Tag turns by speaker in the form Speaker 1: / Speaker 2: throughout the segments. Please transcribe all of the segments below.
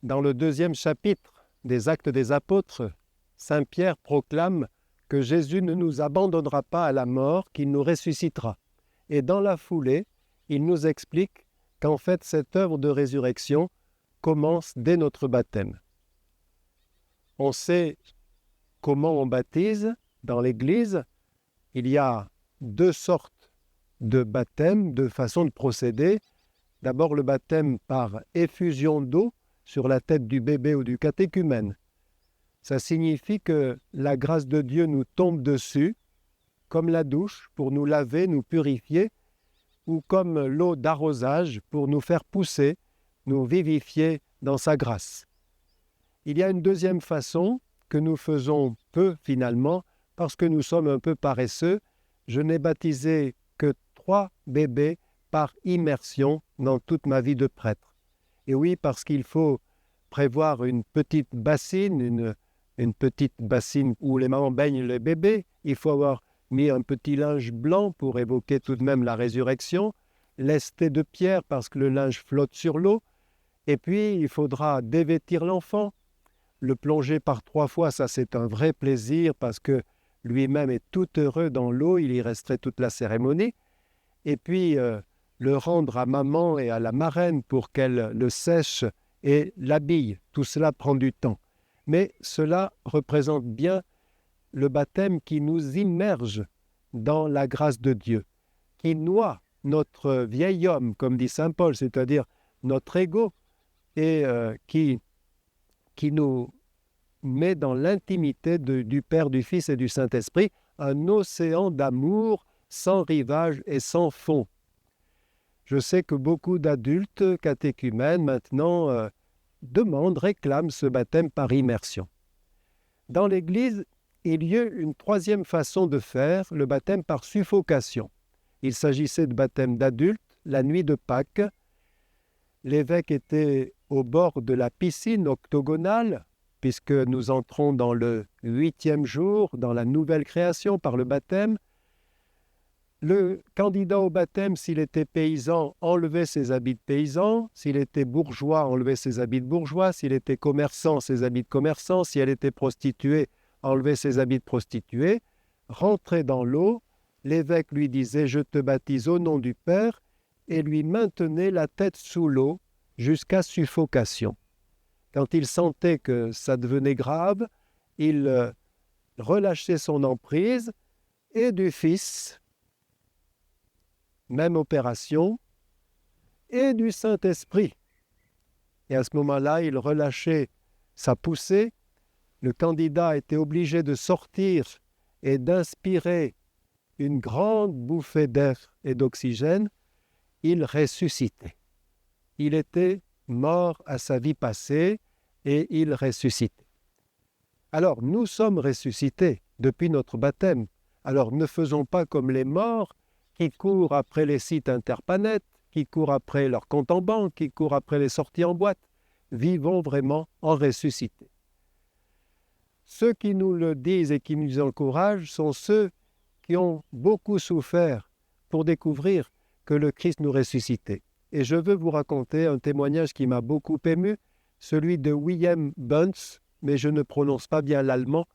Speaker 1: Dans le 2e chapitre des Actes des Apôtres, Saint Pierre proclame que Jésus ne nous abandonnera pas à la mort, qu'il nous ressuscitera. Et dans la foulée, il nous explique qu'en fait, cette œuvre de résurrection commence dès notre baptême. On sait comment on baptise dans l'Église. Il y a 2 sortes de baptême, de façon de procéder. D'abord, le baptême par effusion d'eau sur la tête du bébé ou du catéchumène. Ça signifie que la grâce de Dieu nous tombe dessus, comme la douche pour nous laver, nous purifier, ou comme l'eau d'arrosage pour nous faire pousser, nous vivifier dans sa grâce. Il y a une 2e façon que nous faisons peu finalement, parce que nous sommes un peu paresseux. Je n'ai baptisé que 3 bébés par immersion dans toute ma vie de prêtre. Et oui, parce qu'il faut prévoir une petite bassine, une petite bassine où les mamans baignent les bébés. Il faut avoir mis un petit linge blanc pour évoquer tout de même la résurrection, lesté de pierre parce que le linge flotte sur l'eau. Et puis, il faudra dévêtir l'enfant, le plonger par 3 fois, ça c'est un vrai plaisir parce que lui-même est tout heureux dans l'eau, il y resterait toute la cérémonie. Et puis, le rendre à maman et à la marraine pour qu'elle le sèche et l'habille. Tout cela prend du temps. Mais cela représente bien le baptême qui nous immerge dans la grâce de Dieu, qui noie notre vieil homme, comme dit saint Paul, c'est-à-dire notre ego, et qui nous met dans l'intimité du Père, du Fils et du Saint-Esprit, un océan d'amour sans rivage et sans fond. Je sais que beaucoup d'adultes catéchumènes maintenant demandent, réclament ce baptême par immersion. Dans l'Église, il y a une 3e façon de faire, le baptême par suffocation. Il s'agissait de baptême d'adultes, la nuit de Pâques. L'évêque était au bord de la piscine octogonale, puisque nous entrons dans le 8e jour, dans la nouvelle création par le baptême. Le candidat au baptême, s'il était paysan, enlevait ses habits de paysan. S'il était bourgeois, enlevait ses habits de bourgeois. S'il était commerçant, ses habits de commerçant. Si elle était prostituée, enlevait ses habits de prostituée. Rentrait dans l'eau. L'évêque lui disait « Je te baptise au nom du Père » et lui maintenait la tête sous l'eau jusqu'à suffocation. Quand il sentait que ça devenait grave, il relâchait son emprise et du Fils, même opération, et du Saint-Esprit. Et à ce moment-là, il relâchait sa poussée. Le candidat était obligé de sortir et d'inspirer une grande bouffée d'air et d'oxygène. Il ressuscitait. Il était mort à sa vie passée et il ressuscitait. Alors, nous sommes ressuscités depuis notre baptême. Alors, ne faisons pas comme les morts qui courent après les sites interpanet, qui courent après leur compte en banque, qui courent après les sorties en boîte. Vivons vraiment en ressuscité. Ceux qui nous le disent et qui nous encouragent sont ceux qui ont beaucoup souffert pour découvrir que le Christ nous ressuscitait. Et je veux vous raconter un témoignage qui m'a beaucoup ému, celui de William Bunce, mais je ne prononce pas bien l'allemand.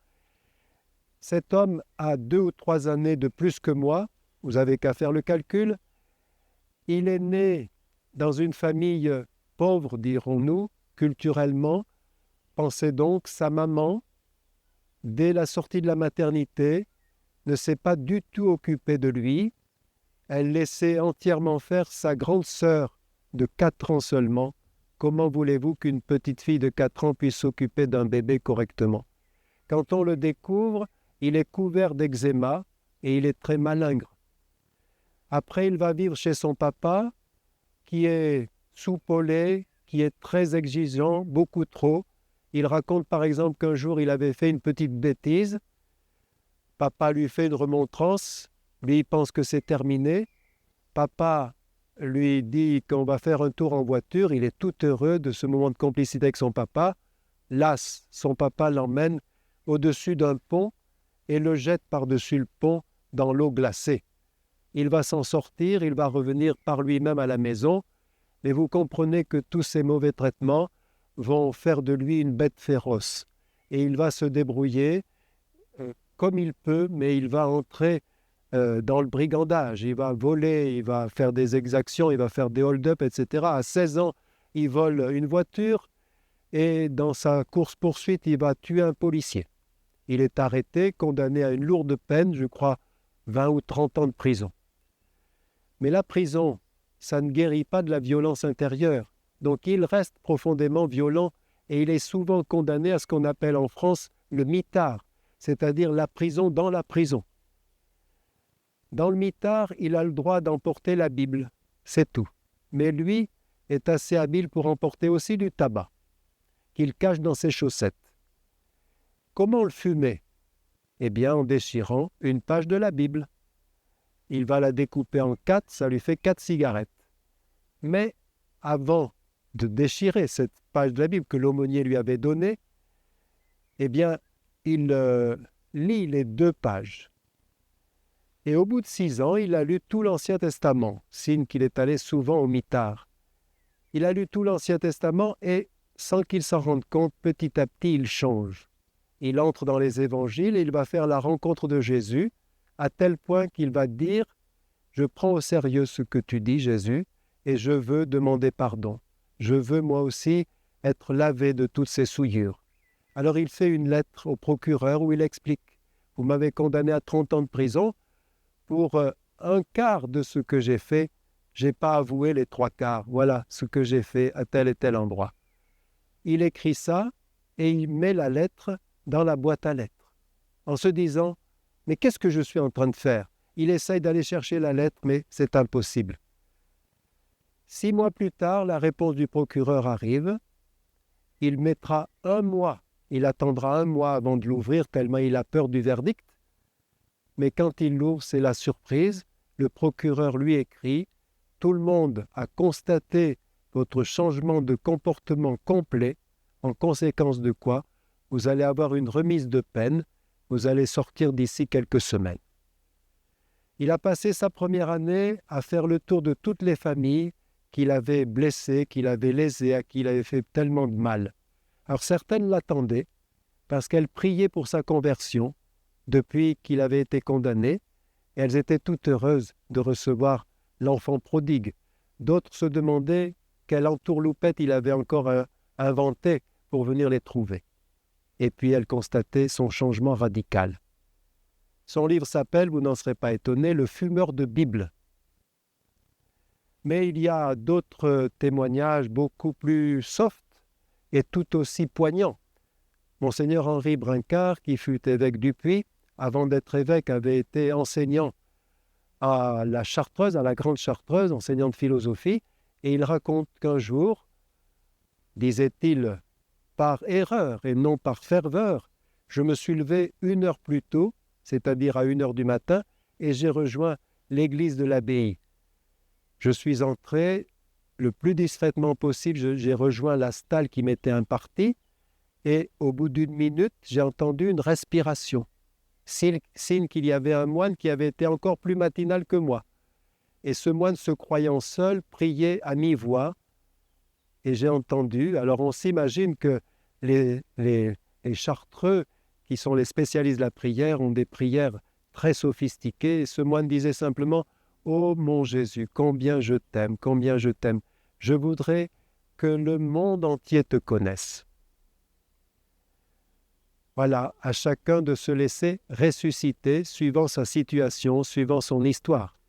Speaker 1: Cet homme a 2 ou 3 années de plus que moi, vous avez qu'à faire le calcul. Il est né dans une famille pauvre, dirons-nous, culturellement. Pensez donc, sa maman, dès la sortie de la maternité, ne s'est pas du tout occupée de lui. Elle laissait entièrement faire sa grande sœur de 4 ans seulement. Comment voulez-vous qu'une petite fille de 4 ans puisse s'occuper d'un bébé correctement? Quand on le découvre, il est couvert d'eczéma et il est très malingre. Après, il va vivre chez son papa, qui est soupolé, qui est très exigeant, beaucoup trop. Il raconte par exemple qu'un jour, il avait fait une petite bêtise. Papa lui fait une remontrance. Lui, il pense que c'est terminé. Papa lui dit qu'on va faire un tour en voiture. Il est tout heureux de ce moment de complicité avec son papa. Las, son papa l'emmène au-dessus d'un pont et le jette par-dessus le pont dans l'eau glacée. Il va s'en sortir, il va revenir par lui-même à la maison. Mais vous comprenez que tous ces mauvais traitements vont faire de lui une bête féroce. Et il va se débrouiller comme il peut, mais il va entrer dans le brigandage. Il va voler, il va faire des exactions, il va faire des hold-up, etc. À 16 ans, il vole une voiture et dans sa course-poursuite, il va tuer un policier. Il est arrêté, condamné à une lourde peine, je crois 20 ou 30 ans de prison. Mais la prison, ça ne guérit pas de la violence intérieure. Donc il reste profondément violent et il est souvent condamné à ce qu'on appelle en France le mitard, c'est-à-dire la prison dans la prison. Dans le mitard, il a le droit d'emporter la Bible, c'est tout. Mais lui est assez habile pour emporter aussi du tabac, qu'il cache dans ses chaussettes. Comment le fumer? Eh bien, en déchirant une page de la Bible. Il va la découper en 4, ça lui fait 4 cigarettes. Mais avant de déchirer cette page de la Bible que l'aumônier lui avait donnée, eh bien, il lit les 2 pages. Et au bout de 6 ans, il a lu tout l'Ancien Testament, signe qu'il est allé souvent au mitard. Il a lu tout l'Ancien Testament et, sans qu'il s'en rende compte, petit à petit, il change. Il entre dans les évangiles et il va faire la rencontre de Jésus, à tel point qu'il va dire « Je prends au sérieux ce que tu dis, Jésus, et je veux demander pardon. Je veux moi aussi être lavé de toutes ces souillures. » Alors il fait une lettre au procureur où il explique « Vous m'avez condamné à 30 ans de prison. Pour un quart de ce que j'ai fait, je n'ai pas avoué les 3 quarts. Voilà ce que j'ai fait à tel et tel endroit. » Il écrit ça et il met la lettre dans la boîte à lettres, en se disant « Mais qu'est-ce que je suis en train de faire ?» Il essaye d'aller chercher la lettre, mais c'est impossible. 6 mois plus tard, la réponse du procureur arrive. Il mettra 1 mois. Il attendra 1 mois avant de l'ouvrir, tellement il a peur du verdict. Mais quand il l'ouvre, c'est la surprise. Le procureur lui écrit « Tout le monde a constaté votre changement de comportement complet, en conséquence de quoi vous allez avoir une remise de peine, vous allez sortir d'ici quelques semaines. » Il a passé sa première année à faire le tour de toutes les familles qu'il avait blessées, qu'il avait lésées, à qui il avait fait tellement de mal. Alors certaines l'attendaient parce qu'elles priaient pour sa conversion depuis qu'il avait été condamné, et elles étaient toutes heureuses de recevoir l'enfant prodigue. D'autres se demandaient quelle entourloupette il avait encore inventé pour venir les trouver. Et puis elles constataient son changement radical. Son livre s'appelle, vous n'en serez pas étonné, « Le fumeur de Bible ». Mais il y a d'autres témoignages beaucoup plus soft et tout aussi poignants. Monseigneur Henri Brincard, qui fut évêque du Puy, avant d'être évêque, avait été enseignant à la Chartreuse, à la Grande Chartreuse, enseignant de philosophie, et il raconte qu'un jour, disait-il, par erreur et non par ferveur, je me suis levé 1 heure plus tôt, c'est-à-dire à 1 heure du matin, et j'ai rejoint l'église de l'abbaye. Je suis entré le plus discrètement possible, j'ai rejoint la stalle qui m'était impartie, et au bout d'1 minute, j'ai entendu une respiration, signe qu'il y avait un moine qui avait été encore plus matinal que moi. Et ce moine, se croyant seul, priait à mi-voix, et j'ai entendu. Alors on s'imagine que les Chartreux, qui sont les spécialistes de la prière, ont des prières très sophistiquées. Et ce moine disait simplement « Ô mon Jésus, combien je t'aime, combien je t'aime. Je voudrais que le monde entier te connaisse. » Voilà, à chacun de se laisser ressusciter suivant sa situation, suivant son histoire.